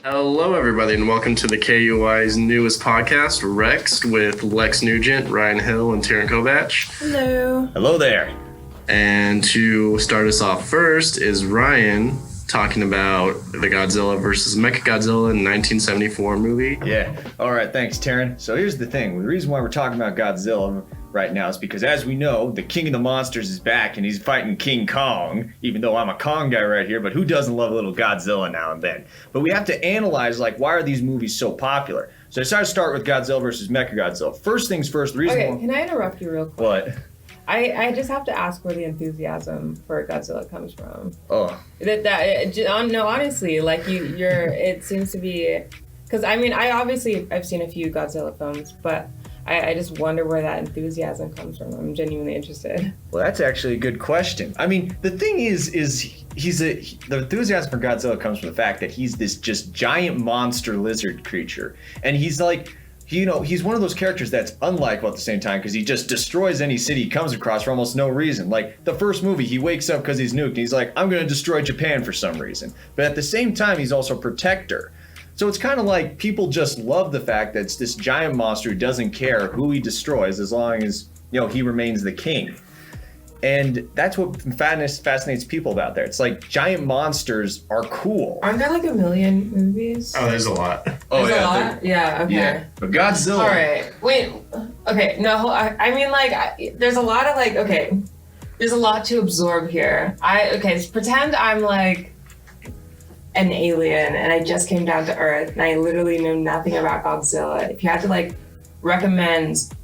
Hello, everybody, and welcome to the KUI's newest podcast, Rexed, with Lex Nugent, Ryan Hill, and Taryn Kovach. Hello. Hello there. And to start us off first is Ryan talking about the Godzilla vs. Mechagodzilla 1974 movie. Yeah. All right. Thanks, Taryn. So here's the thing. The reason why we're talking about Godzilla right now is because, as we know, the King of the Monsters is back and he's fighting King Kong, even though I'm a Kong guy right here, but who doesn't love a little Godzilla now and then? But we have to analyze, why are these movies so popular? So I decided to start with Godzilla versus Mechagodzilla. First things first, the reason Okay, can I interrupt you real quick? What? I just have to ask where the enthusiasm for Godzilla comes from. Oh. No, honestly, it seems to be, because I've seen a few Godzilla films, but I just wonder where that enthusiasm comes from. I'm genuinely interested. Well, that's actually a good question. I mean, the thing is the enthusiasm for Godzilla comes from the fact that he's this just giant monster lizard creature, and he's like, he's one of those characters that's unlikable at the same time because he just destroys any city he comes across for almost no reason. Like the first movie, he wakes up because he's nuked and he's like, I'm going to destroy Japan for some reason. But at the same time, he's also a protector. So it's kind of like people just love the fact that it's this giant monster who doesn't care who he destroys as long as, he remains the king. And that's what fascinates people about there. It's like giant monsters are cool. Aren't there like a million movies? Oh, there's a lot. Oh, there's a lot? Yeah, okay. Yeah. But Godzilla. All right. Wait. Okay. No, there's a lot of there's a lot to absorb here. Pretend I'm like an alien and I just came down to Earth and I literally know nothing about Godzilla. If you had to recommend,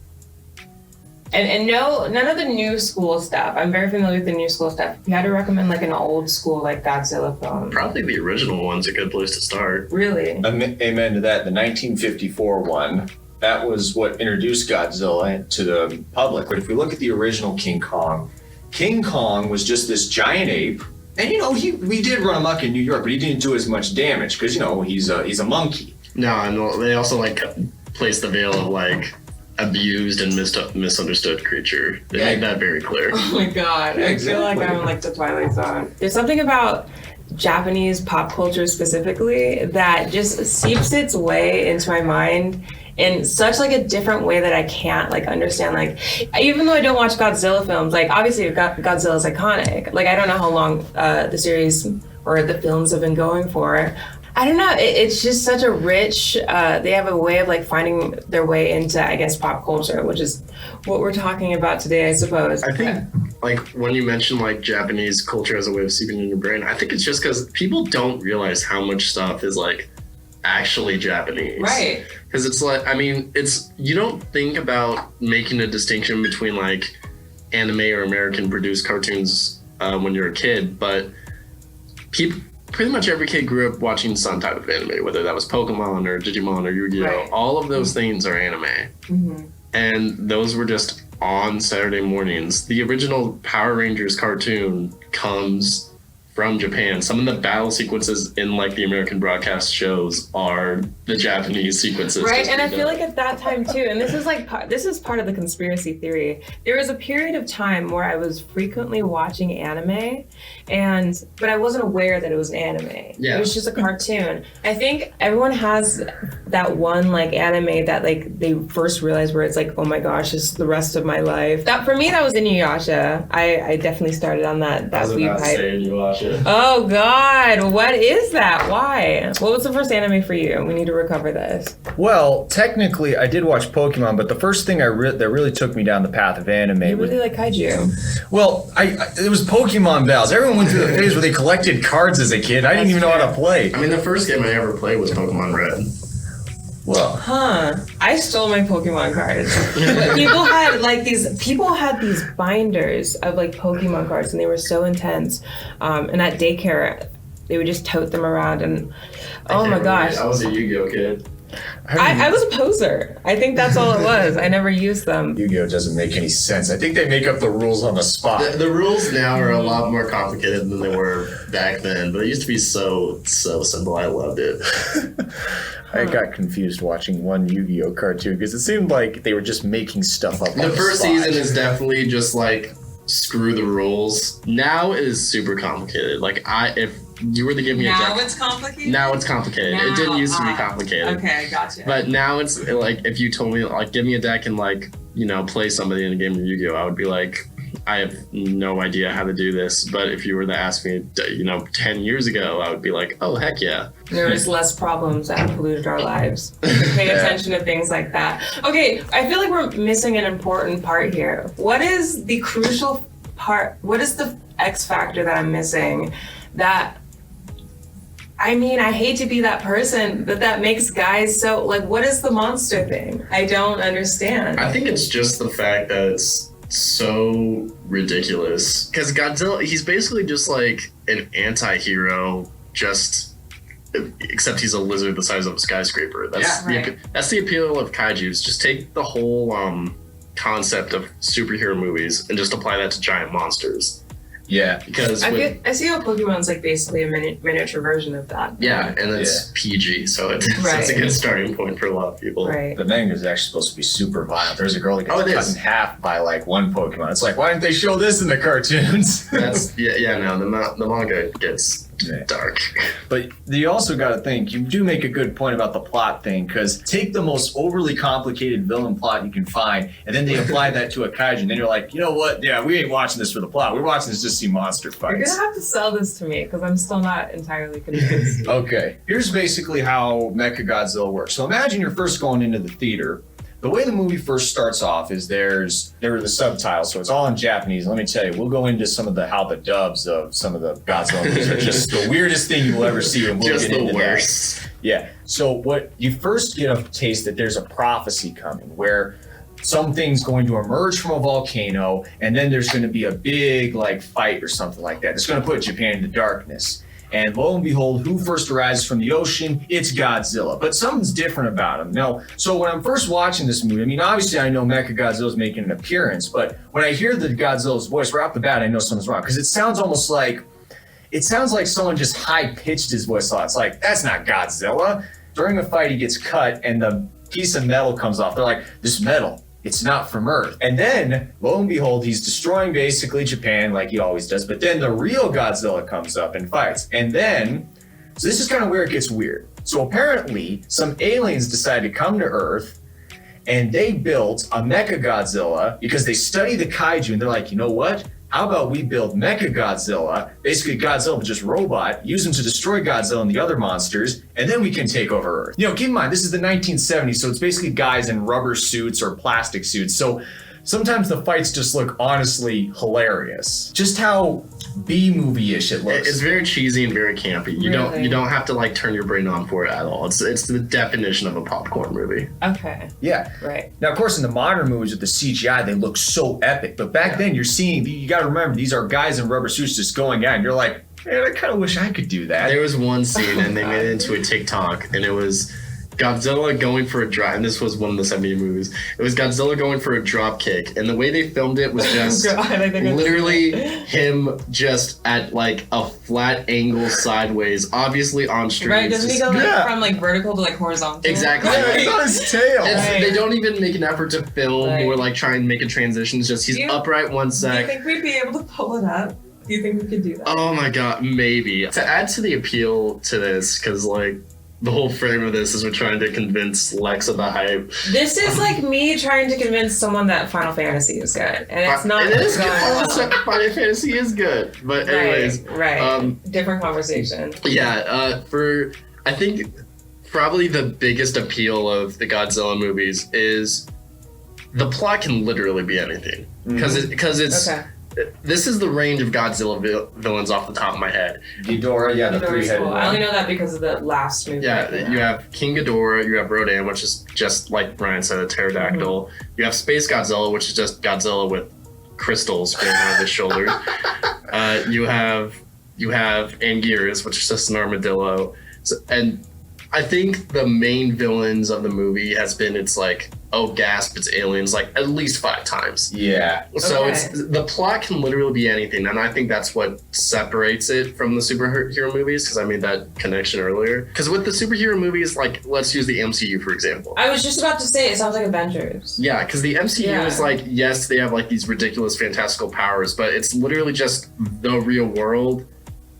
and no, none of the new school stuff. I'm very familiar with the new school stuff. If you had to recommend an old school Godzilla film. Probably the original one's a good place to start. Really? Amen to that. The 1954 one, that was what introduced Godzilla to the public. But if we look at the original King Kong was just this giant ape. And we did run amok in New York, but he didn't do as much damage because he's a monkey. No, and they also place the veil of abused and misunderstood creature. They make that very clear. Oh my god, I feel like I'm in the Twilight Zone. There's something about Japanese pop culture specifically that just seeps its way into my mind in such a different way that I can't understand. Even though I don't watch Godzilla films, obviously Godzilla's iconic. I don't know how long the series or the films have been going for. I don't know. It's just such a rich. They have a way of finding their way into, I guess, pop culture, which is what we're talking about today, I suppose. I think when you mention Japanese culture as a way of seeping in your brain, I think it's just because people don't realize how much stuff is actually Japanese. Right. Because it's you don't think about making a distinction between anime or American produced cartoons when you're a kid, but pretty much every kid grew up watching some type of anime, whether that was Pokemon or Digimon or Yu-Gi-Oh! Right. All of those things are anime. Mm-hmm. And those were just on Saturday mornings. The original Power Rangers cartoon comes from Japan. Some of the battle sequences in the American broadcast shows are the Japanese sequences. Right, and I feel at that time too, and this is part of the conspiracy theory. There was a period of time where I was frequently watching anime, but I wasn't aware that it was an anime. Yeah. It was just a cartoon. I think everyone has that one anime that they first realize where it's oh my gosh, this is the rest of my life. That for me, that was Inuyasha. I definitely started on that weed pipe. Oh God, what is that? Why? What was the first anime for you? We need to recover this. Well, technically, I did watch Pokemon, but the first thing that really took me down the path of anime You really like kaiju. Well, it was Pokemon battles. Everyone went through the phase where they collected cards as a kid. I didn't even know how to play. The first game I ever played was Pokemon Red. Well, I stole my Pokemon cards. People had these binders of Pokemon cards, and they were so intense. And at daycare, they would just tote them around, and oh my gosh, I was a Yu-Gi-Oh kid. I was a poser. I think that's all it was. I never used them. Yu-Gi-Oh doesn't make any sense. I think they make up the rules on the spot. The rules now are a lot more complicated than they were back then, but it used to be so simple. I loved it. I got confused watching one Yu-Gi-Oh cartoon because it seemed like they were just making stuff up. The first season is definitely just screw the rules. Now it is super complicated. Like if you were to give me a deck, it's complicated. now it's complicated. It didn't used to be complicated. Okay, gotcha. But now it's like if you told me like give me a deck and like play somebody in a game of Yu-Gi-Oh, I would be like, I have no idea how to do this. But if you were to ask me 10 years ago, I would be like, oh heck yeah. There was less problems that polluted our lives. We could pay attention to things like that. Okay, I feel like we're missing an important part here. What is the crucial part? What is the X factor that I'm missing? That I hate to be that person, but that makes guys so like. What is the monster thing? I don't understand. I think it's just the fact that it's so ridiculous. Because Godzilla, he's basically just like an anti-hero, except he's a lizard the size of a skyscraper. That's the appeal of kaijus. Just take the whole concept of superhero movies and just apply that to giant monsters. Yeah, because I see how Pokemon's like basically a miniature version of that. Yeah, and it's PG, so it's a good starting point for a lot of people. Right. The manga is actually supposed to be super violent. There's a girl that gets cut in half by like one Pokemon. It's like, why didn't they show this in the cartoons? The manga gets dark. But you also got to think, you do make a good point about the plot thing, because take the most overly complicated villain plot you can find, and then they apply that to a kaiju, and then you're like, you know what? Yeah, we ain't watching this for the plot. We're watching this just to see monster fights. You're gonna have to sell this to me, because I'm still not entirely convinced. Okay, here's basically how Mechagodzilla works. So imagine you're first going into the theater. The way the movie first starts off is there are the subtitles, so it's all in Japanese. Let me tell you, we'll go into how the dubs of some of the Godzilla movies are just the weirdest thing you will ever see, and we'll just get into the worst. that. Yeah. So what you first get a taste that there's a prophecy coming where something's going to emerge from a volcano, and then there's going to be a big like fight or something like that. It's going to put Japan into darkness. And lo and behold, who first arises from the ocean? It's Godzilla. But something's different about him. Now, so when I'm first watching this movie, obviously I know Mechagodzilla's making an appearance, but when I hear the Godzilla's voice right off the bat, I know something's wrong. Because it sounds like someone just high-pitched his voice. It's like, that's not Godzilla. During the fight, he gets cut, and the piece of metal comes off. They're like, this metal, it's not from Earth. And then, lo and behold, he's destroying basically Japan like he always does. But then the real Godzilla comes up and fights. And then, so this is kind of where it gets weird. So apparently, some aliens decided to come to Earth, and they built a Mechagodzilla because they study the kaiju, and they're like, you know what? How about we build Mechagodzilla, basically Godzilla but just robot, use him to destroy Godzilla and the other monsters, and then we can take over Earth. Keep in mind, this is the 1970s, so it's basically guys in rubber suits or plastic suits. So sometimes the fights just look honestly hilarious. Just how B-movie-ish it looks. It's very cheesy and very campy. You don't have to like turn your brain on for it at all. It's the definition of a popcorn movie. Okay. Yeah. Right. Now, of course, in the modern movies with the CGI, they look so epic. But back then, you got to remember, these are guys in rubber suits just going at it, and you're like, man, I kind of wish I could do that. There was one scene, and they made it into a TikTok, and it was Godzilla going for a drop, and this was one of the 70 movies. It was Godzilla going for a drop kick, and the way they filmed it was just literally him just at like a flat angle sideways, obviously on screen. Right? Doesn't he go from like vertical to like horizontal? Exactly. Yeah, it's on his tail. They don't even make an effort to film or like try and make a transition. It's just he's upright one sec. Do you think we'd be able to pull it up? Do you think we could do that? Oh my god, maybe. To add to the appeal to this, because like the whole frame of this is we're trying to convince Lex of the hype. This is like me trying to convince someone that Final Fantasy is good, and it's not. It is good. Final Fantasy is good, but anyways, right. Different conversation. Yeah, I think probably the biggest appeal of the Godzilla movies is the plot can literally be anything because it's. Okay. This is the range of Godzilla villains off the top of my head. Ghidorah, the three-headed one. I only know that because of the last movie. Yeah, you have King Ghidorah, you have Rodan, which is just like Brian said, a pterodactyl. Mm-hmm. You have Space Godzilla, which is just Godzilla with crystals growing out of his shoulders. You have Anguirus, which is just an armadillo. And I think the main villains of the movie has been it's like, oh gasp, it's aliens, like at least 5 times. Yeah. So Okay. it's the plot can literally be anything, and I think that's what separates it from the superhero movies, because I made that connection earlier. Because with the superhero movies, like let's use the MCU for example. I was just about to say it sounds like Avengers. Yeah, because the MCU Yeah. is like, yes, they have like these ridiculous fantastical powers, but it's literally just the real world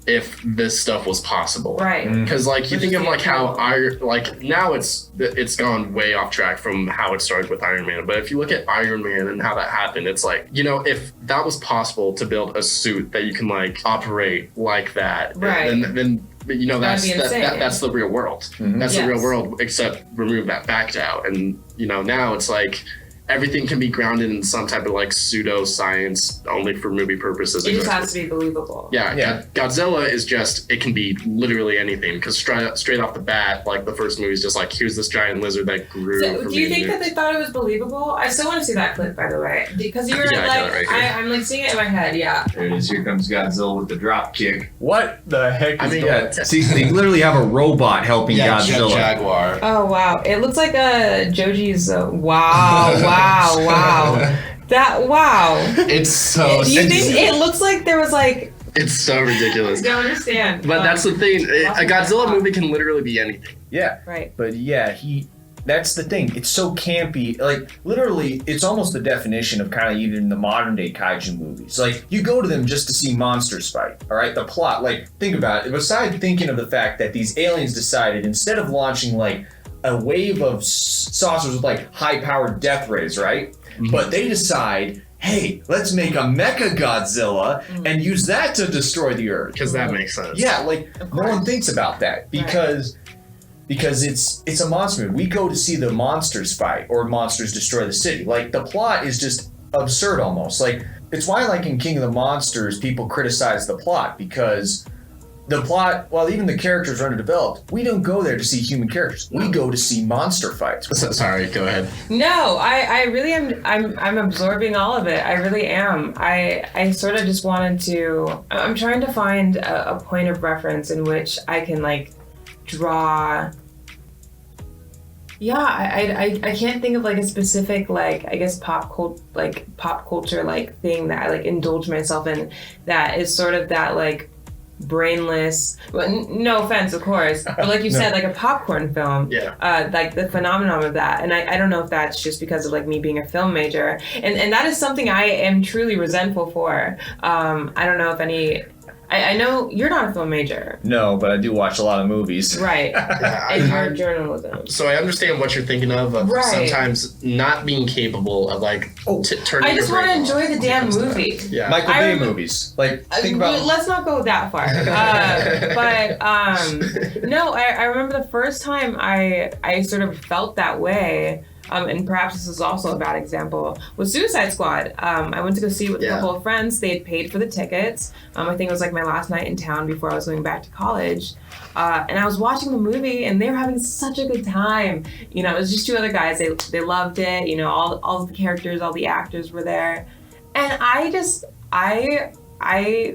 if this stuff was possible. Right. Because like you Which think is of like how incredible. like now it's gone way off track from how it started with Iron Man. But if you look at Iron Man and how that happened, it's like, you know, if that was possible to build a suit that you can like operate like that, Right. then you know That'd that's be insane. that's the real world. Mhm. That's the real Yes. world, except remove that fact out. And you know now it's like everything can be grounded in some type of like pseudo science only for movie purposes. It just has to be believable. Yeah, Yeah. Godzilla is just, it can be literally anything, because straight off the bat, like the first movie is just like, here's this giant lizard that grew. So, from do you being think that they thought it was believable? I still want to see that clip, by the way, because you were Yeah, I got like, it right here. I'm like seeing it in my head. Yeah. There it is. Here comes Godzilla with the drop kick. What the heck is I mean, going yeah, See, they literally have a robot helping Godzilla. Jaguar. Oh wow! It looks like a Joji's. Wow! Wow! It's so. Do you think it looks like there was like? It's so ridiculous. I don't understand. But that's the thing. A Godzilla Wow. movie can literally be anything. Yeah. right. But yeah, that's the thing. It's so campy. Like, literally, it's almost the definition of kind of even the modern day kaiju movies. Like, you go to them just to see monsters fight, all right? The plot, like, think about it. Besides thinking of the fact that these aliens decided, instead of launching, like, a wave of saucers with, like, high-powered death rays, right? Mhm. But they decide, hey, let's make a Mecha Godzilla and use that to destroy the Earth. Because that makes sense. Yeah, like, Of no one course. thinks about that because it's a monster movie. We go to see the monsters fight or monsters destroy the city. Like, the plot is just absurd almost. Like, it's why, like, in King of the Monsters, people criticize the plot because the plot, while even the characters are underdeveloped, we don't go there to see human characters. We go to see monster fights. Sorry, go ahead. No, I really am. I'm absorbing all of it. I really am. I sort of just wanted to. I'm trying to find a point of reference in which I can like draw. Yeah, I can't think of like a specific like I guess pop culture like thing that I like indulge myself in that is sort of that like brainless, well, no offense of course, but like you No. said, like a popcorn film. Yeah. Like the phenomenon of that, and I don't know if that's just because of like me being a film major, and that is something I am truly resentful for. I don't know if any. I know you're not a film major, No, but I do watch a lot of movies. right? Yeah, And I- you're journalism. So I understand what you're thinking of Right. sometimes not being capable of like turning I your just want to brain enjoy off the when it damn comes to that. movie. Yeah. Michael I Bay remember- movies. Like, think about. Let's not go that far. No, I remember the first time I sort of felt that way. And perhaps this is also a bad example, was Suicide Squad. I went to go see it with a Yeah. couple of friends. They had paid for the tickets. I think it was like my last night in town before I was going back to college. And I was watching the movie and they were having such a good time. You know, it was just 2 other guys. They loved it. You know, all the characters, all the actors were there. And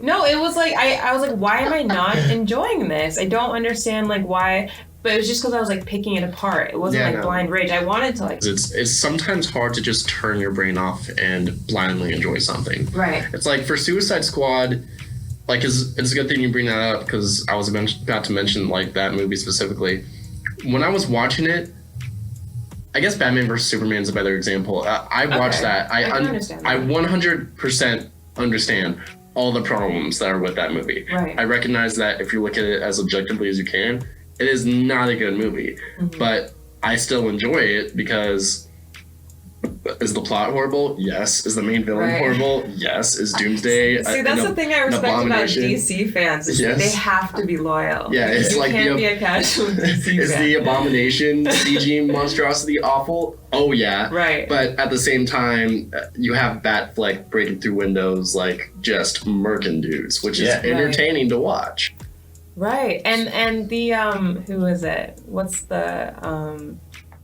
no, it was like, I was like, why am I not enjoying this? I don't understand like why. But it was just because I was like picking it apart. It wasn't Yeah, like no. blind rage. I wanted to like. It's sometimes hard to just turn your brain off and blindly enjoy something. Right. It's like for Suicide Squad, like it's a good thing you bring that up because I was about to mention like that movie specifically. When I was watching it, I guess Batman vs Superman is a better example. I watched Okay. that. I can understand that. I 100% understand all the problems that are with that movie. Right. I recognize that if you look at it as objectively as you can, it is not a good movie. Mhm. But I still enjoy it because is the plot horrible? Yes. Is the main villain Right. horrible? Yes. Is Doomsday See, that's the thing I respect about abomination? DC fans is Yes. they have to be loyal. Yeah, it's you like can't be a casual DC is fan. the abomination CG monstrosity awful? Oh yeah. Right. But at the same time, you have Batfleck breaking through windows like just murking dudes, which is Yeah. Right. entertaining to watch. Right. And the who is it? What's the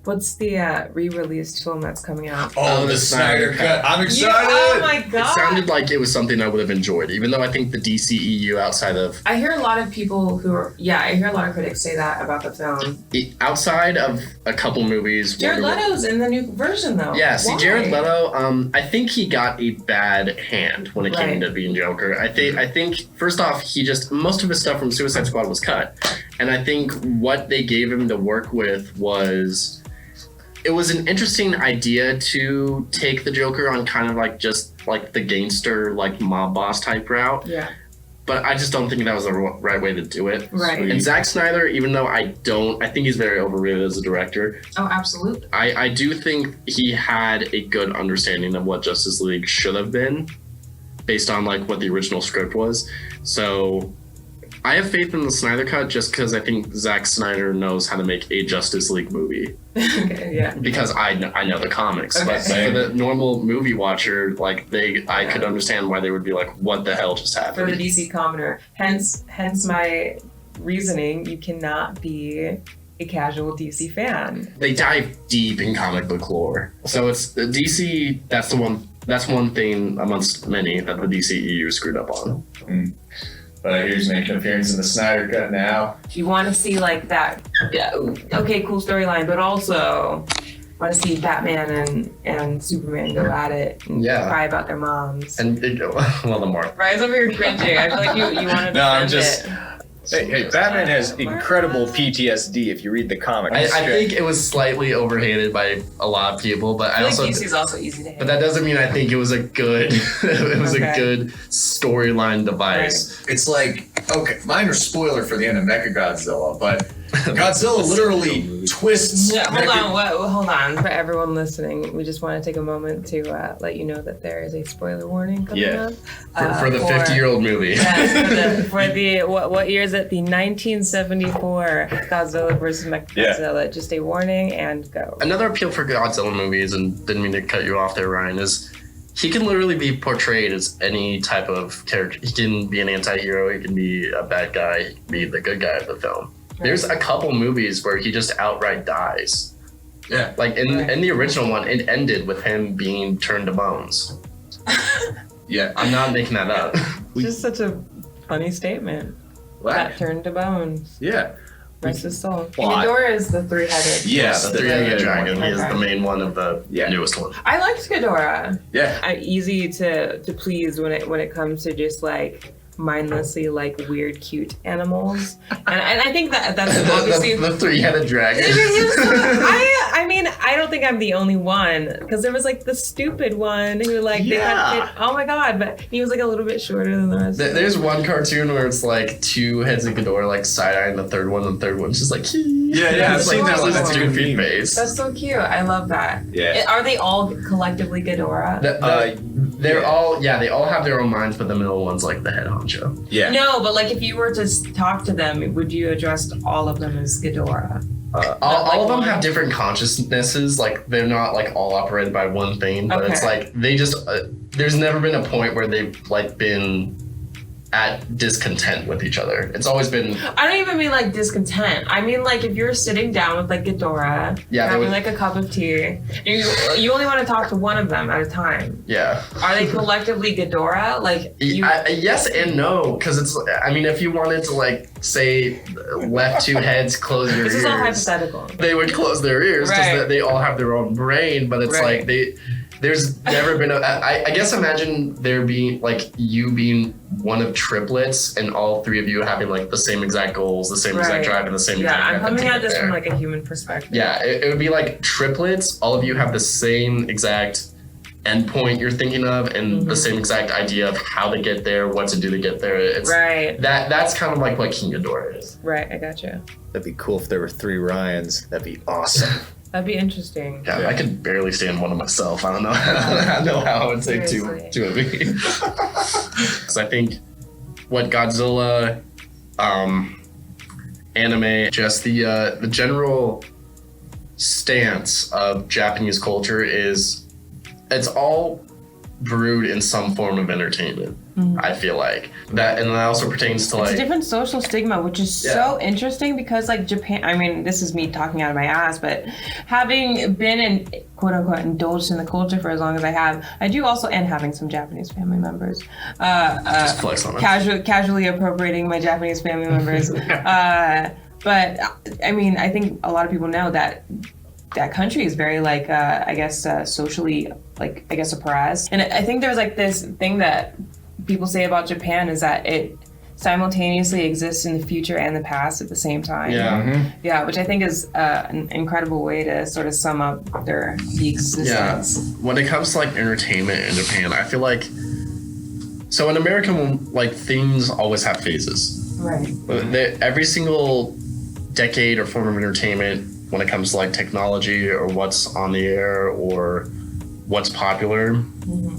What's the re-released film that's coming out? Oh, the Snyder Cut. I'm excited. Oh my It god! sounded like it was something I would have enjoyed, even though I think the DCEU outside of I hear a lot of people who are I hear a lot of critics say that about the film. outside of a couple movies. Jared Wonder Woman- Leto's in the new version though. Yeah, see, Why? Jared Leto. I think he got a bad hand when it came Right. to being Joker. I think first off, most of his stuff from Suicide Squad was cut, and I think what they gave him to work with was. It was an interesting idea to take the Joker on kind of like just like the gangster, like mob boss type route, Yeah. but I just don't think that was the right way to do it. Right. And Zack Snyder, even though I think he's very overrated as a director, Oh, absolutely. I do think he had a good understanding of what Justice League should have been based on like what the original script was. So I have faith in the Snyder Cut just because I think Zack Snyder knows how to make a Justice League movie Okay, yeah. because I know the comics. Okay. But for the normal movie watcher, like I could understand why they would be like, what the hell just For happened? the DC commoner. Hence my reasoning. You cannot be a casual DC fan. They dive deep in comic book lore. So it's the DC, that's one thing amongst many that the DCEU screwed up on. But I hear he's making an appearance in the Snyder Cut now. You want to see like that? Yeah, okay, cool storyline, but also want to see Batman and Superman go at it and Yeah. cry about their moms. And the more. Rise over here cringing. I feel like you want to. No, I'm defend just- it. Hey, Batman has incredible PTSD if you read the comic. I think it was slightly overhated by a lot of people, but I I feel also like DC's also easy to hate. but that doesn't mean I think it was a good Okay. a good storyline device. It's like, okay, minor spoiler for the end of Mechagodzilla, but Godzilla literally twists. Yeah, hold on. For everyone listening, we just want to take a moment to let you know that there is a spoiler warning coming Yeah. up. For the 50-year-old movie. Yes, for the what year is it? The 1974 Godzilla versus Mechagodzilla. Just a warning and go. Another appeal for Godzilla movies, and didn't mean to cut you off there, Ryan, is he can literally be portrayed as any type of character. He can be an anti-hero, he can be a bad guy, he can be the good guy of the film. There's a couple movies where he just outright dies. Yeah. Like in the original one, it ended with him being turned to bones. Yeah. I'm not making that up. Just such a funny statement. That turned to bones. Yeah. Rest his soul. Why? Ghidorah is the three-headed. Yes, The three-headed the- dragon. He is Okay. the main one of the newest one. I liked Ghidorah. Yeah. Easy to please when it comes to just like mindlessly like weird cute animals, and I think that's obviously. the three-headed dragon. I mean, I don't think I'm the only one because there was like the stupid one who like they Yeah. had oh my god, but he was like a little bit shorter than the rest. There's one cartoon where it's like two heads of Ghidorah like side-eyeing the third one, and the third one's just like yeah, it's like I've that seen little that goofy face. That's so cute. I love that. Yeah. Are they all collectively Ghidorah? They're all they all have their own minds, but the middle one's like the head honcho. Yeah. No, but like if you were to talk to them, would you address all of them as Ghidorah? All of them one. have different consciousnesses. Like they're not like all operated by one thing, but it's Okay. like they just. There's never been a point where they've like been at discontent with each other. It's always been I don't even mean like discontent. I mean like if you're sitting down with like Ghidorah, Yeah, they having would- like a cup of tea, you only want to talk to one of them at a time. yeah. Are they collectively Ghidorah? Like you, Yes and no, because it's. I mean, if you wanted to like say left two heads, close your this ears. is all hypothetical. They would close their ears because Right. they all have their own brain, but it's Right. like there's never been I guess imagine there being like you being one of triplets and all three of you having like the same exact goals, the same exact Right. drive, and the same Yeah, exact I'm method coming to at get this there. from like a human perspective. Yeah, it would be like triplets. All of you have the same exact endpoint you're thinking of and the same exact idea of how to get there, what to do to get there. It's Right, that's kind of like what King Ghidorah is. right. I gotcha. That'd be cool if there were 3 Ryans. That'd be awesome. That'd be interesting. Yeah, Yeah. I could barely stand one of myself. I don't know. I don't know how I would say Seriously. two of me. Because I think what Godzilla, anime, just the general stance of Japanese culture is, it's all brewed in some form of entertainment. I feel like that, and that also pertains to It's like a different social stigma, which is so interesting because like Japan, I mean, this is me talking out of my ass, but having been in quote unquote indulged in the culture for as long as I have, I do also, and having some Japanese family members, just flex on it. casually appropriating my Japanese family members. But I mean, I think a lot of people know that that country is very like, I guess, socially, like, I guess oppressed. And I think there's like this thing that people say about Japan is that it simultaneously exists in the future and the past at the same time. Yeah. Yeah, which I think is an incredible way to sort of sum up the existence. Yeah. When it comes to like entertainment in Japan, I feel like so in America, like things always have phases. Right. Every single decade or form of entertainment, when it comes to like technology or what's on the air or what's popular,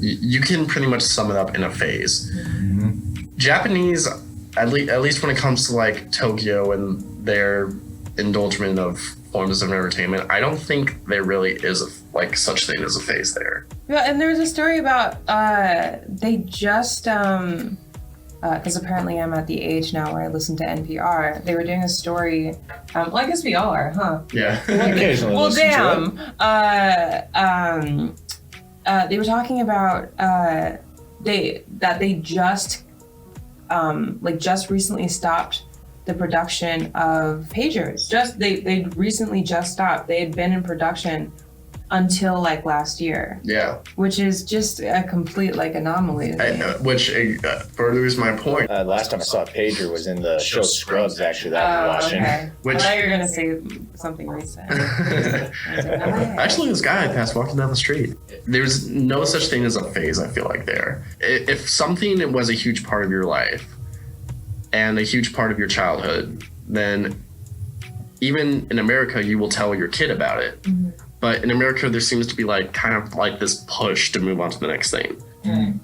you can pretty much sum it up in a phase. Japanese, at least when it comes to like Tokyo and their indulgence of forms of entertainment, I don't think there really is like such thing as a phase there. Yeah, and there's a story about they just because apparently I'm at the age now where I listen to NPR. They were doing a story. Well, I guess we all are, huh? Yeah. Occasionally Well, listen damn. to it. They were talking about they just just recently stopped the production of pagers. They recently just stopped. They had been in production until like last year. Yeah. Which is just a complete like anomaly. Which furthers my point. Last time I saw a pager was in the show Scrubs, actually, that I'm watching. Okay. Which- I thought you were gonna say something recent. Actually, this guy I passed walking down the street. There's no such thing as a phase, I feel like there. If something was a huge part of your life and a huge part of your childhood, then even in America, you will tell your kid about it. But in America, there seems to be like kind of like this push to move on to the next thing.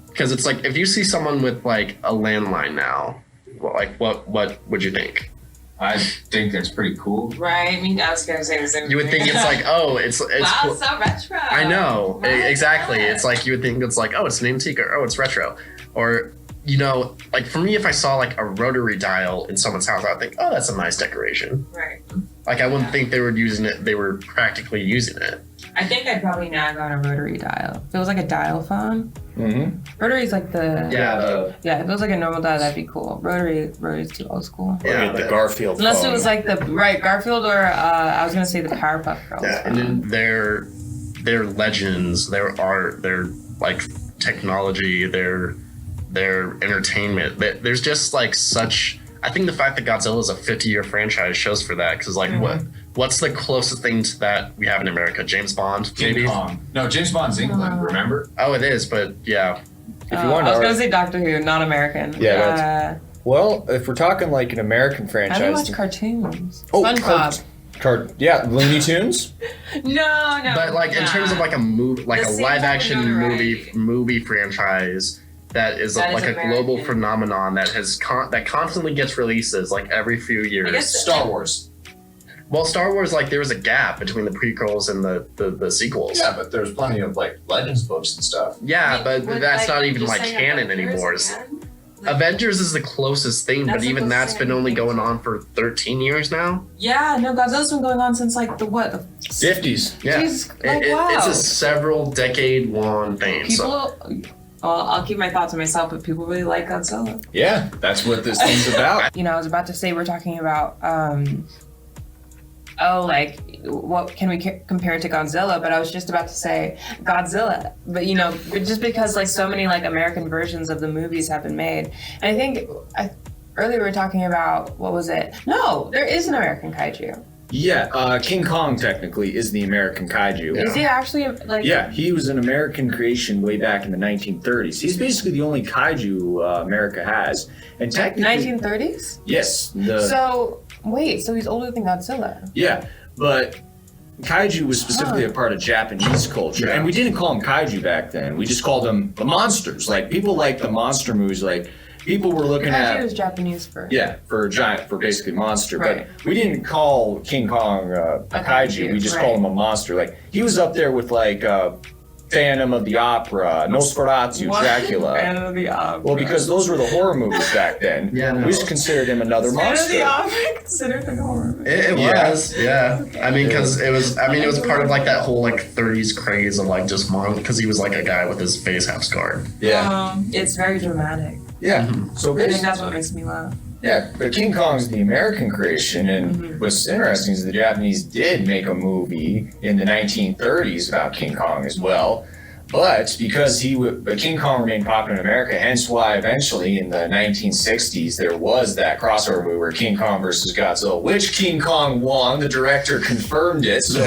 Because it's like if you see someone with like a landline now, like what would you think? I think that's pretty cool. Right. I mean, I was gonna say the same. You would think it's like, oh, it's wow, so retro. I know, Right. exactly. It's like you would think it's like, oh, it's an antique, or oh, it's retro, or you know, like for me, if I saw like a rotary dial in someone's house, I would think, oh, that's a nice decoration. Right. Like I wouldn't think they were using it; they were practically using it. I think I'd probably nag on a rotary dial. If it was like a dial phone. Rotary's like the Yeah, if it was like a normal dial, that'd be cool. Rotary's too old school. yeah. The Garfield Unless phone. it was like the Garfield or I was gonna say the Powerpuff Girls. Yeah, and then their legends, their art, their like technology, their entertainment. There's just like such. I think the fact that Godzilla is a 50-year franchise shows for that, because like what's the closest thing to that we have in America? James Bond, King maybe? Kong. No, James Bond's England, remember? Oh, it is, but yeah. If you want I was to, gonna say Doctor Who, not American. Yeah, well, if we're talking like an American I franchise, don't watch cartoons. Oh, SpongeBob. yeah, Looney Tunes. No. But like in terms of like a movie, like The a same live type of action notoriety. movie franchise that is That is like a global American. phenomenon that has that constantly gets releases like every few years. I guess Star Wars. Well, Star Wars, like there was a gap between the prequels and the sequels. Yeah, but there's plenty of like Legends books and stuff. Yeah, but that's not even like canon anymore. Avengers is the closest thing, but That's even the that's been closest only thing. going on for 13 years now. Yeah, no, Godzilla's been going on since like the what? The 50s. Yeah, Jesus, like, wow. it's a several decade long thing. People. Well, I'll keep my thoughts to myself, but people really like Godzilla. Yeah, that's what this thing's about. You know, I was about to say we're talking about, like, what can we compare it to Godzilla? But I was just about to say Godzilla. But, you know, just because, like, so many, like, American versions of the movies have been made. And I think earlier we were talking about, what was it? No, there is an American kaiju. Yeah, King Kong technically is the American kaiju. Yeah. Is he actually, like... Yeah, he was an American creation way back in the 1930s. He's basically the only kaiju America has. And technically... 1930s? Yes. So he's older than Godzilla. Yeah, but kaiju was specifically a part of Japanese culture. Yeah. And we didn't call them kaiju back then. We just called them the monsters. Like, people like the monster movies. Like, people were looking Kaiju at... was Japanese for... Yeah, for basically monster. Right. But we didn't call King Kong a kaiju. We just right. called him a monster. Like, he was up there with like Phantom of the Opera, Nosferatu, What? Dracula. Phantom of the Opera. Well, because those were the horror movies back then. Yeah, no. We just considered him another Phantom of monster. the Opera considered a horror movie. It Yeah. was, yeah. I mean, because it was part of like that whole like 30s craze of like just because he was like a guy with his face half scarred. Yeah. It's very dramatic. Yeah. So I think basically, that's what makes me laugh. yeah, but King Kong's the American creation, and what's interesting is the Japanese did make a movie in the 1930s about King Kong as well. But because but King Kong remained popular in America, hence why eventually in the 1960s there was that crossover movie where King Kong versus Godzilla, which King Kong won. The director confirmed it, so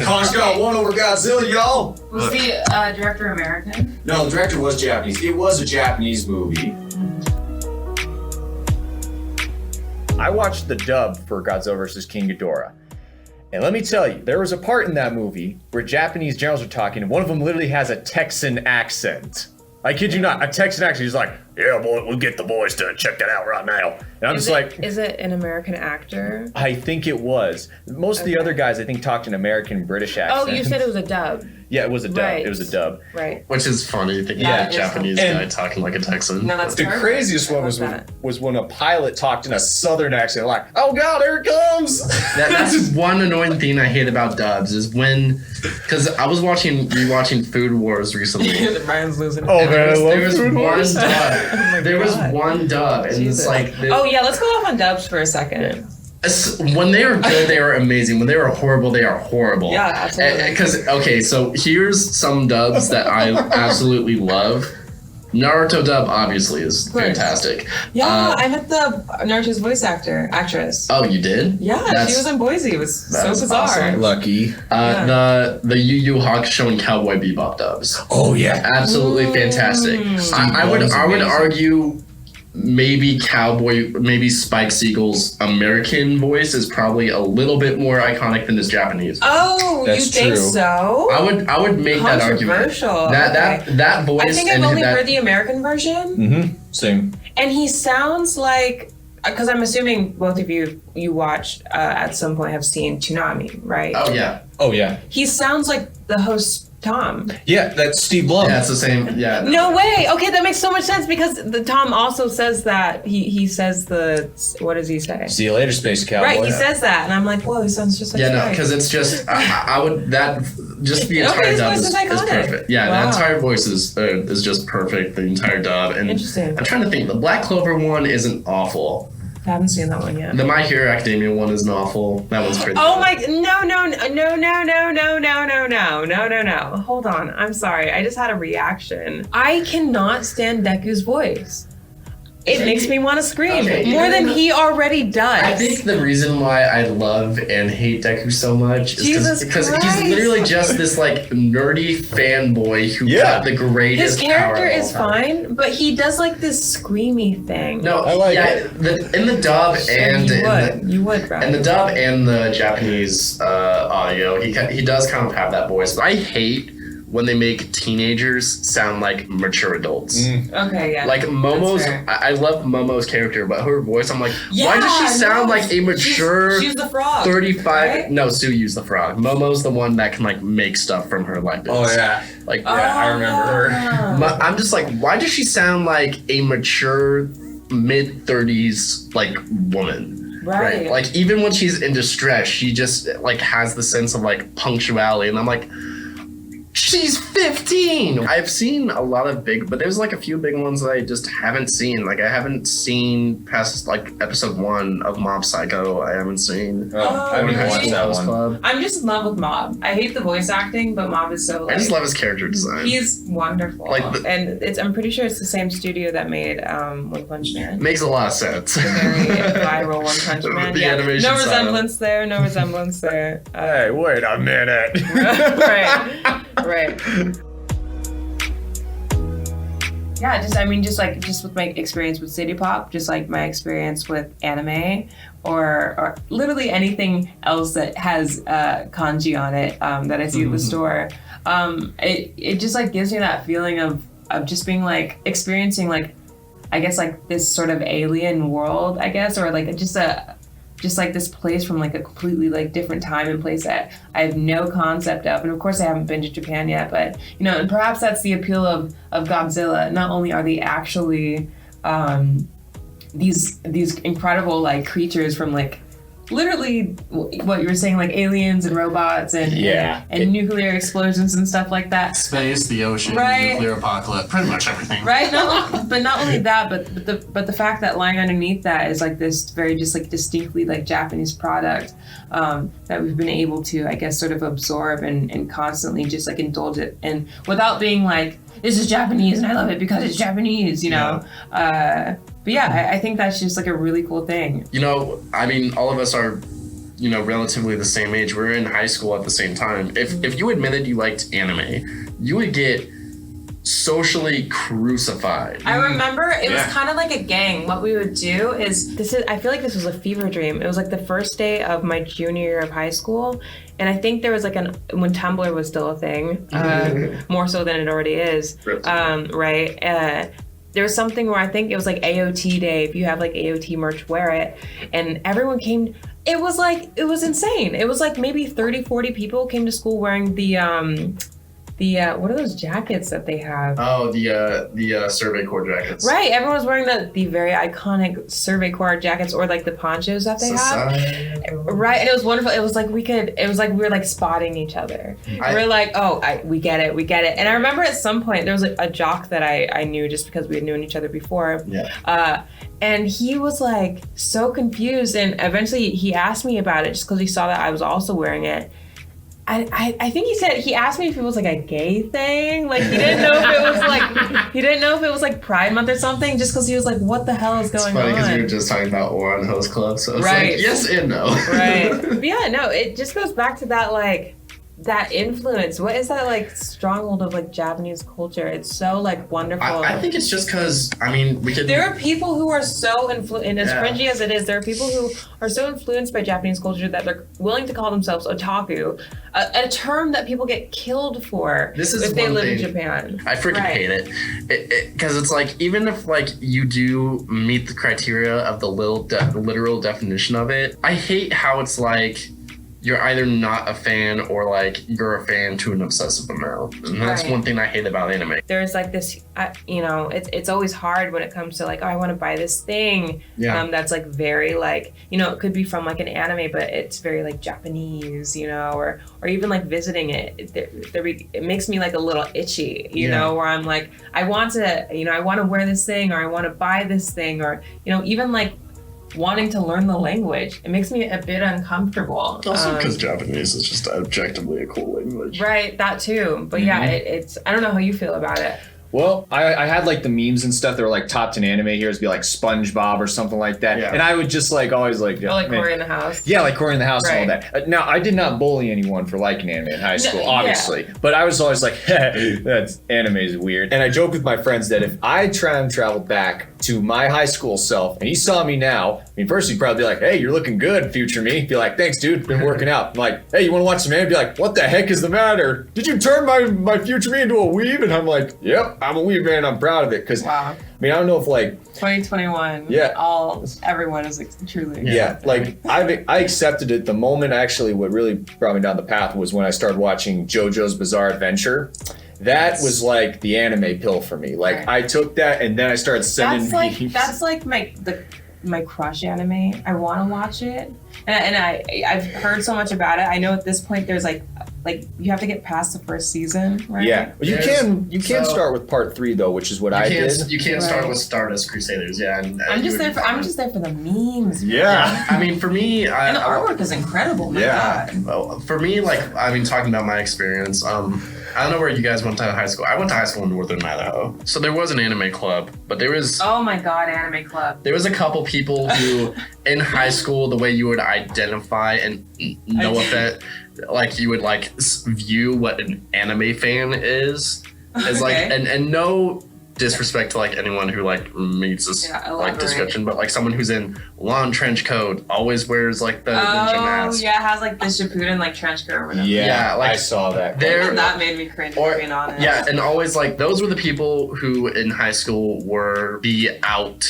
Kong's got one over Godzilla, y'all. Was the director American? No, the director was Japanese. It was a Japanese movie. I watched the dub for Godzilla vs. King Ghidorah. And let me tell you, there was a part in that movie where Japanese generals are talking, and one of them literally has a Texan accent. I kid you not, a Texan accent. He's like, yeah, boy, we'll get the boys to check that out right now. And I'm just like, Is it an American actor? I think it was. Most of the other guys, I think, talked an American British accent. Oh, you said it was a dub. Yeah, it was a dub. Right. It was a dub. Right. Which is funny, thinking Yeah. of a Japanese And- guy talking like a Texan. No, that's The perfect. craziest one I was love that. when a pilot talked in a southern accent, like, "Oh God, here it comes!" That's one annoying thing I hate about dubs is when, because I was rewatching Food Wars recently. Brian's losing. Oh, and man, I love there was Food one Wars. dub. my There was God. one dub, and Jesus. it's like Oh yeah, let's go off on dubs for a second. when they are good, they are amazing. When they are horrible, they are horrible. Yeah, absolutely. Because okay, so here's some dubs that I absolutely love. Naruto dub obviously is course. fantastic. Yeah, I met the Naruto's voice actress. Oh, you did? Yeah, That's- she was in Boise. It was so that's bizarre. awesome. Lucky. The Yu Yu Hakusho and Cowboy Bebop dubs. Oh yeah. Absolutely fantastic. I would argue maybe Spike Siegel's American voice is probably a little bit more iconic than his Japanese. Oh, That's you think true. so? I would make that argument. Controversial. That voice I think I've and only that heard the American version, Mm-hmm. Same. and he sounds like, because I'm assuming both of you watched at some point have seen Toonami, right? oh yeah. Oh yeah. He sounds like the host Tom. Yeah, that's Steve Blum. Yeah, it's the same. Yeah. No way. Okay, that makes so much sense because the Tom also says that he says what does he say? See you later, Space Cowboy. Right, he says that, and I'm like, whoa, he sounds just like Yeah, no, Spike. because it's just I would just the entire Okay, his dub voice is is iconic. perfect. Yeah, Wow. the entire voice is just perfect. The entire dub, and Interesting. I'm trying to think. The Black Clover one isn't awful. I haven't seen that one yet. The My Hero Academia one isn't awful. That one's pretty. Oh good. my! No! Hold on. I'm sorry. I just had a reaction. I cannot stand Deku's voice. It makes me want to scream Okay, more you than know, he already does. I think the reason why I love and hate Deku so much is Jesus because Christ. he's literally just this like nerdy fanboy who Yeah. got the greatest his character power of is all time. fine, but he does like this screamy thing. No, I like yeah, it. in the dub and you would, right? in the dub and the Japanese audio, he does kind of have that voice. But I hate when they make teenagers sound like mature adults. Okay, yeah. Like Momo's, fair. I love Momo's character, but her voice, I'm like, why Yeah, does she sound no, like a mature She's the frog. 35? right? No, Suyu's the frog. Momo's the one that can like make stuff from her like this. Oh yeah. Like Oh, I remember her. yeah. I'm just like, why does she sound like a mature mid 30s like woman? Right. Like even when she's in distress, she just like has the sense of like punctuality, and I'm like, she's 15. I've seen a lot of but there's like a few big ones that I just haven't seen. Like I haven't seen past like episode 1 of Mob Psycho. I haven't seen. Oh, I haven't really? watched that House one. Club. I'm just in love with Mob. I hate the voice acting, but Mob is so. I just like, love his character design. He's wonderful. Like and I'm pretty sure it's the same studio that made One Punch Man. Makes a lot of sense. Very viral One Punch Man. The animation no style. resemblance there. No resemblance there. Hey, wait a minute. right. Yeah, just with my experience with City Pop, just like my experience with anime, or literally anything else that has kanji on it that I see at the store. It just like gives me that feeling of just being like experiencing like, I guess like this sort of alien world, I guess, or like just just like this place from like a completely like different time and place that I have no concept of. And of course I haven't been to Japan yet, but you know, and perhaps that's the appeal of Godzilla. Not only are they actually these incredible like creatures from like literally what you were saying, like aliens and robots and nuclear explosions and stuff like that. Space, the ocean, Right. nuclear apocalypse, pretty much everything. Right? But not only that, but the fact that lying underneath that is like this very just like distinctly like Japanese product that we've been able to, I guess, sort of absorb and constantly just like indulge it, and without being like, this is Japanese and I love it because it's Japanese, you know. But yeah, I think that's just like a really cool thing. You know, I mean, all of us are, you know, relatively the same age. We're in high school at the same time. If you admitted you liked anime, you would get socially crucified. I remember it was kind of like a gang. What we would do is I feel like this was a fever dream. It was like the first day of my junior year of high school, and I think there was like when Tumblr was still a thing, more so than it already is. Right. There was something where I think it was like AOT day. If you have like AOT merch, wear it. And everyone came. It was insane. It was like maybe 30, 40 people came to school wearing the what are those jackets that they have? Oh, the Survey Corps jackets. Right, everyone was wearing the very iconic Survey Corps jackets, or like the ponchos that they have. Right, and it was wonderful. It was like we were like spotting each other. We're like, oh, we get it. And I remember at some point there was a jock that I knew just because we had known each other before. Yeah. And he was like so confused, and eventually he asked me about it just because he saw that I was also wearing it. I think he asked me if it was like a gay thing. Like he didn't know if it was like Pride Month or something, just because he was like, what the hell is going on? It's funny because we were just talking about Oran Host Club, so it's Right. like yes and no. Right. But yeah, no, it just goes back to that like that influence. What is that like stronghold of like Japanese culture? It's so like wonderful. I think it's just because, I mean, we could... There are people who are so and as cringy as it is, there are people who are so influenced by Japanese culture that they're willing to call themselves otaku, a term that people get killed for if they live in Japan. I freaking hate it. Because it's like, even if like you do meet the criteria of the literal definition of it, I hate how it's like, you're either not a fan or like you're a fan to an obsessive amount. And that's one thing I hate about anime. There's like this, you know, it's always hard when it comes to like, oh, I want to buy this thing. That's like very like, you know, it could be from like an anime, but it's very like Japanese, you know, or even like visiting it. It makes me like a little itchy, you know, where I'm like, I want to wear this thing, or I want to buy this thing, or, you know, even like wanting to learn the language. It makes me a bit uncomfortable. Also because Japanese is just objectively a cool language. Right, that too. But yeah, it's I don't know how you feel about it. Well, I had like the memes and stuff that were like top 10 anime heroes, be like SpongeBob or something like that. Yeah. And I would just like always like... Or like Cory in the House. Yeah, like Cory in the House and all that. Now, I did not bully anyone for liking anime in high school, obviously. But I was always like, that's anime is weird. And I joke with my friends that if I try and travel back to my high school self and he saw me now, I mean, first he'd probably be like, hey, you're looking good, future me. Be like, thanks, dude, been working out. I'm like, hey, you want to watch some anime? Be like, what the heck is the matter? Did you turn my future me into a weeb? And I'm like, yep, I'm a weeb man. I'm proud of it. Because, I mean, I don't know if like... 2021. Everyone is like, truly. Yeah, like I accepted it the moment actually what really brought me down the path was when I started watching JoJo's Bizarre Adventure. That was like the anime pill for me. Like I took that and then I started sending That's like my crush anime. I want to watch it, and I've heard so much about it. I know at this point there's like you have to get past the first season, right? Yeah, you can start with part 3 though, which is what I did. You can't start with Stardust Crusaders, and I'm just there for the memes. Yeah, I mean for me, and the artwork is incredible. My God. Well, for me, like I mean, talking about my experience, I don't know where you guys went to high school. I went to high school in Northern Idaho. So there was an anime club, but there was... Oh my God, anime club. There was a couple people who, in high school, the way you would identify and know if it, like you would like view what an anime fan is like, and no disrespect to like anyone who like meets this like description, but like someone who's in long trench coat, always wears like the ninja mask. Oh yeah, has like the Shippuden like trench coat or whatever. Yeah, like I saw that. That made me cringe, being honest. Yeah, and always like those were the people who in high school were the out,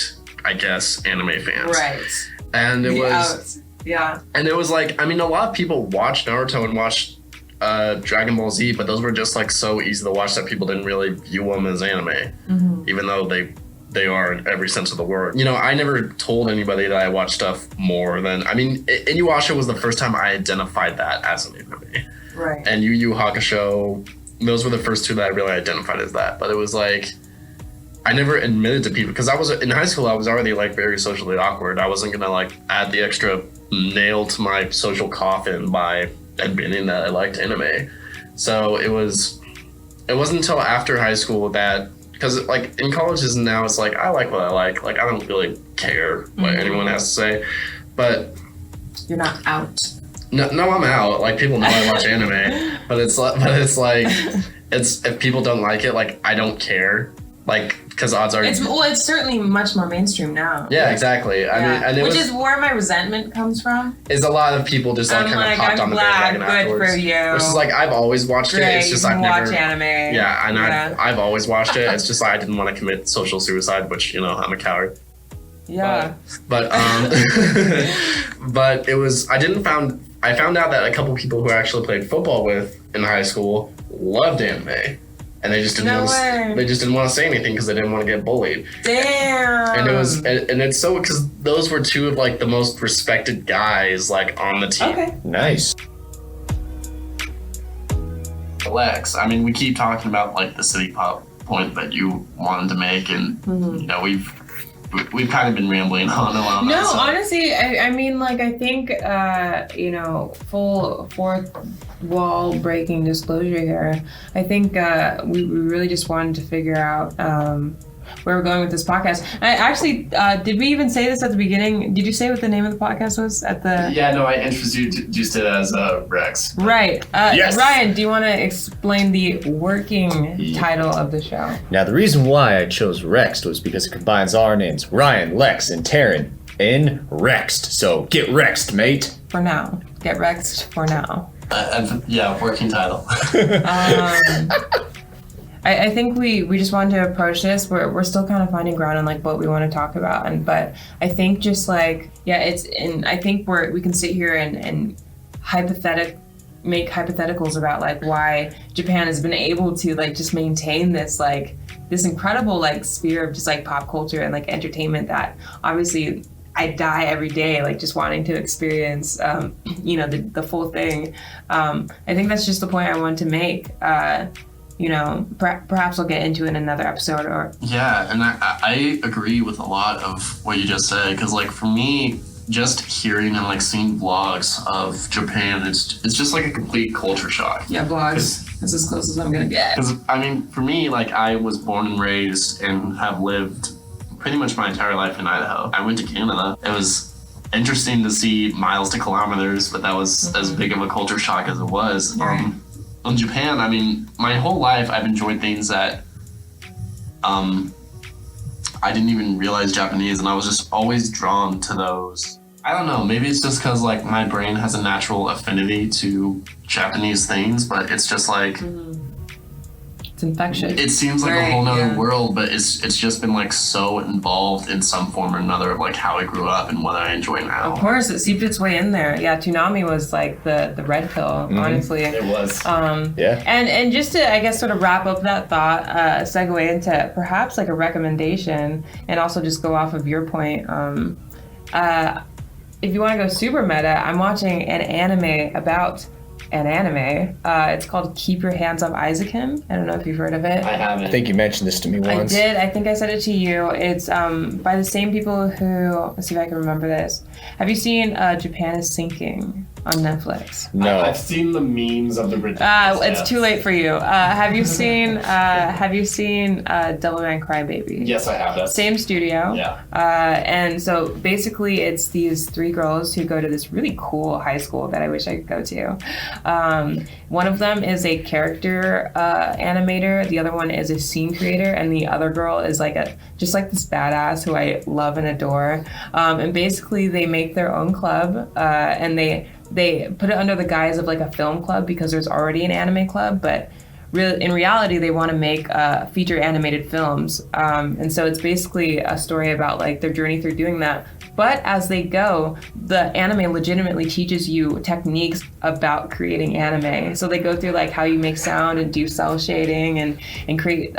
I guess, anime fans. Right. And it was Yeah. And it was like, I mean, a lot of people watched Naruto and watched Dragon Ball Z, but those were just like so easy to watch that people didn't really view them as anime, even though they are in every sense of the word. You know, I never told anybody that I watched stuff more than, I mean, Inuyasha was the first time I identified that as an anime. Right. And Yu Yu Hakusho, those were the first two that I really identified as that. But it was like, I never admitted to people, because I was in high school, I was already like very socially awkward. I wasn't gonna like add the extra nail to my social coffin by admitting that I liked anime. So it wasn't until after high school that, because like in colleges now it's like I like what I like I don't really care what anyone has to say, but You're not out. no, I'm out. Like people know I watch anime, but it's like if people don't like it, like I don't care, like because odds are It's certainly much more mainstream now. yeah, exactly. I mean, and which is where my resentment comes from. is a lot of people just like I'm kind of like, hopped I'm on the glad, bandwagon good afterwards. for you. Which is like I've always watched it. Great, It's just you I've can never watch anime. Yeah, and Yeah. I've always watched it. It's just I didn't want to commit social suicide, which you know I'm a coward. Yeah. But but it was I found out that a couple people who I actually played football with in high school loved anime, and they just didn't No want way. to. They just didn't want to say anything because they didn't want to get bullied. Damn. And it was and it's so because those were two of like the most respected guys like on the team. Okay. Nice. Lex, I mean, we keep talking about like the city pop point that you wanted to make, and you know we've kind of been rambling on along. No, that, so. honestly, I mean, like, I think, you know, full fourth wall breaking disclosure here. I think we really just wanted to figure out where we're going with this podcast. I actually, did we even say this at the beginning? Did you say what the name of the podcast was at the? Yeah, no, I introduced it as Rex. Right. Yes. Ryan, do you want to explain the working title of the show? Now, the reason why I chose Rexed was because it combines our names, Ryan, Lex, and Taryn, in Rexed. So get Rexed, mate. For now. Get Rexed for now. Yeah, working title. I think we just wanted to approach this. We're still kind of finding ground on like what we want to talk about, but I think just like I think we can sit here and make hypotheticals about like why Japan has been able to like just maintain this incredible like sphere of just like pop culture and like entertainment that obviously I die every day like just wanting to experience you know the full thing. I think that's just the point I wanted to make. You know, perhaps we'll get into it in another episode or... Yeah, and I agree with a lot of what you just said, because like for me, just hearing and like seeing vlogs of Japan, it's just like a complete culture shock. Yeah, vlogs. That's as close as I'm gonna get. Because I mean, for me, like I was born and raised and have lived pretty much my entire life in Idaho. I went to Canada. It was interesting to see miles to kilometers, but that was as big of a culture shock as it was. Right. In Japan, I mean, my whole life I've enjoyed things that I didn't even realize Japanese, and I was just always drawn to those. I don't know, maybe it's just because like my brain has a natural affinity to Japanese things, but it's just like It's infectious. it seems like a Right, whole nother yeah. world, but it's just been like so involved in some form or another of like how I grew up and what I enjoy now. Of course, it seeped its way in there. Yeah, Toonami was like the red pill, honestly. It was. Yeah. And just to, I guess, sort of wrap up that thought, segue into perhaps like a recommendation, and also just go off of your point. If you want to go super meta, I'm watching an anime about an anime. It's called Keep Your Hands Off Isaacin. I don't know if you've heard of it. I haven't. I think you mentioned this to me I once. did. I think I said it to you. It's by the same people who. Let's see if I can remember this. Have you seen Japan is Sinking on Netflix? No. I've seen the memes of the ridiculous. It's too late for you. Have you seen Devilman Crybaby? Yes, I have. Same studio. Yeah. And so basically it's these three girls who go to this really cool high school that I wish I could go to. One of them is a character animator, the other one is a scene creator, and the other girl is like just like this badass who I love and adore. And basically they make their own club, and they put it under the guise of like a film club because there's already an anime club, but in reality, they want to make feature animated films. And so it's basically a story about like their journey through doing that. But as they go, the anime legitimately teaches you techniques about creating anime. So they go through like how you make sound and do cell shading and create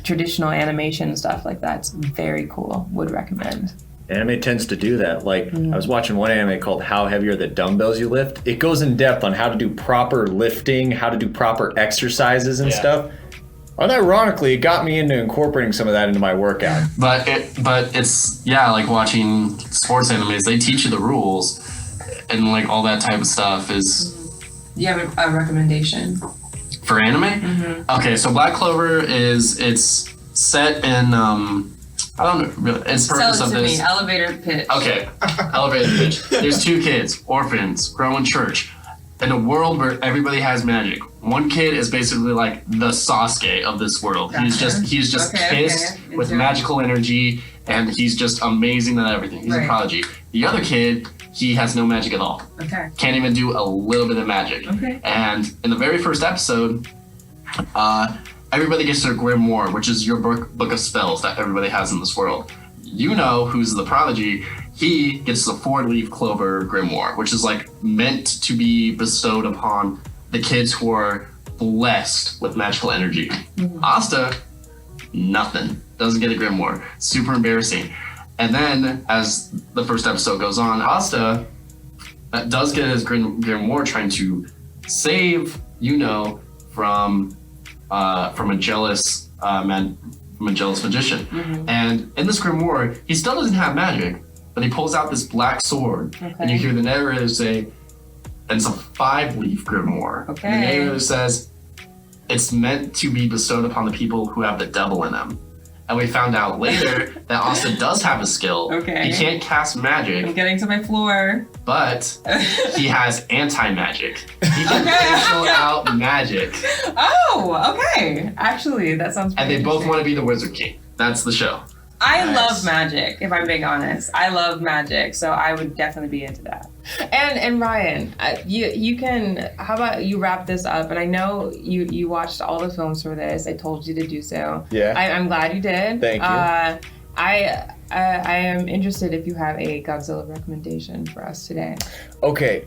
traditional animation and stuff like that. It's very cool. Would recommend. Anime tends to do that. Like, I was watching one anime called How Heavy Are the Dumbbells You Lift? It goes in depth on how to do proper lifting, how to do proper exercises and stuff. Unironically, it got me into incorporating some of that into my workout. But it's like watching sports animes. They teach you the rules, and like all that type of stuff is. Do you have a recommendation? For anime? Okay, so Black Clover it's set in I don't know really its purpose Tell it of to this. me. Elevator pitch. Okay, elevator pitch. There's two kids, orphans, grow in church, in a world where everybody has magic. One kid is basically like the Sasuke of this world. Gotcha. He's just pissed with magical energy, and he's just amazing at everything. He's a prodigy. The other kid, he has no magic at all. Okay. Can't even do a little bit of magic. Okay. And in the very first episode, everybody gets their grimoire, which is your book of spells that everybody has in this world. Who's the prodigy, he gets the 4-leaf clover grimoire, which is like meant to be bestowed upon the kids who are blessed with magical energy. Asta, nothing. Doesn't get a grimoire. Super embarrassing. And then as the first episode goes on, Asta does get his grimoire trying to save from a jealous magician. And in this grimoire, he still doesn't have magic, but he pulls out this black sword, and you hear the narrator say, and it's a 5-leaf grimoire. And the narrator says, it's meant to be bestowed upon the people who have the devil in them. And we found out later that Asta does have a skill. He can't cast magic. I'm getting to my floor. But he has anti-magic. He can cancel out magic. Oh, okay. Actually, that sounds pretty And they both interesting. want to be the Wizard King. That's the show. I love magic, if I'm being honest. I love magic, so I would definitely be into that. And Ryan, you can. How about you wrap this up? And I know you watched all the films for this. I told you to do so. Yeah. I'm glad you did. Thank you. I am interested if you have a Godzilla recommendation for us today. Okay,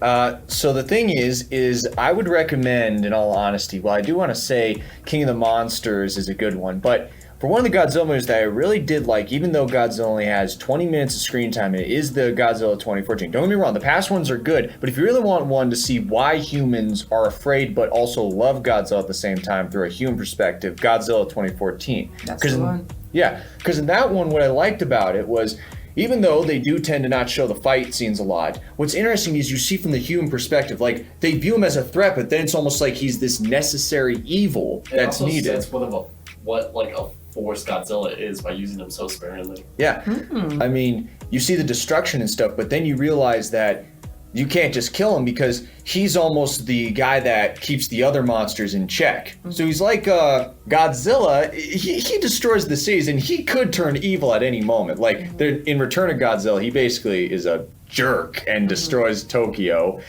so the thing is I would recommend, in all honesty, well, I do want to say King of the Monsters is a good one, but for one of the Godzilla movies that I really did like, even though Godzilla only has 20 minutes of screen time, it is the Godzilla 2014. Don't get me wrong, the past ones are good, but if you really want one to see why humans are afraid but also love Godzilla at the same time through a human perspective, Godzilla 2014. That's the one. Yeah, because in that one, what I liked about it was, even though they do tend to not show the fight scenes a lot, what's interesting is you see from the human perspective, like, they view him as a threat, but then it's almost like he's this necessary evil that's needed. It also says what a force Godzilla is by using them so sparingly. Yeah, I mean, you see the destruction and stuff, but then you realize that you can't just kill him because he's almost the guy that keeps the other monsters in check. So he's like Godzilla. He destroys the cities, and he could turn evil at any moment. Like in Return of Godzilla, he basically is a jerk and destroys Tokyo.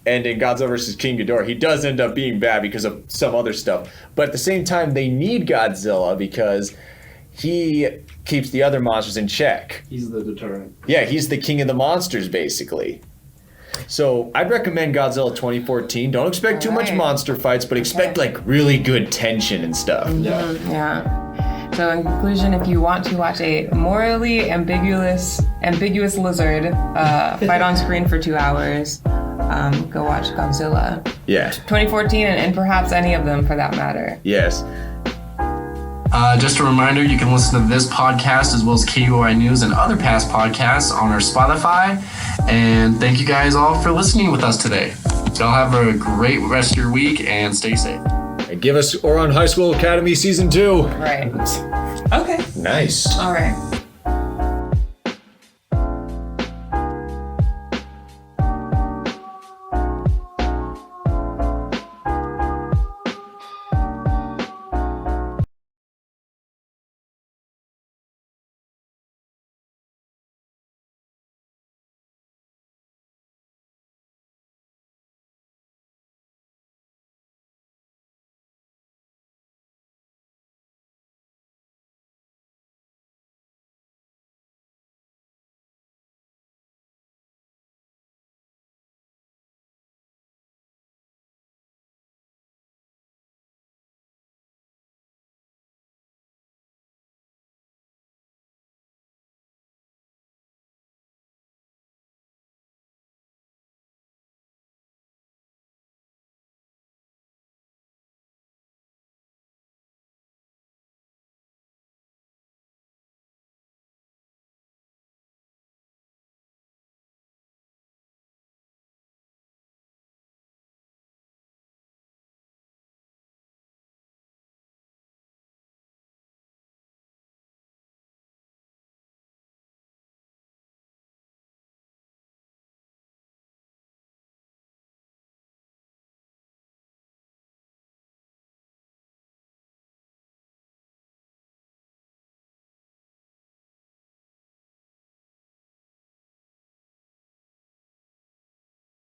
And in Godzilla vs. King Ghidorah, he does end up being bad because of some other stuff. But at the same time, they need Godzilla because he keeps the other monsters in check. He's the deterrent. Yeah, he's the king of the monsters, basically. So I'd recommend Godzilla 2014. Don't expect too much monster fights, but expect like really good tension and stuff. Yeah. So in conclusion, if you want to watch a morally ambiguous lizard fight on screen for 2 hours, go watch Godzilla. Yeah. 2014 and perhaps any of them for that matter. Yes. Just a reminder, you can listen to this podcast as well as KUI News and other past podcasts on our Spotify. And thank you guys all for listening with us today. Y'all have a great rest of your week and stay safe. And give us Ouran High School Academy Season 2. Right. Okay. Nice. All right.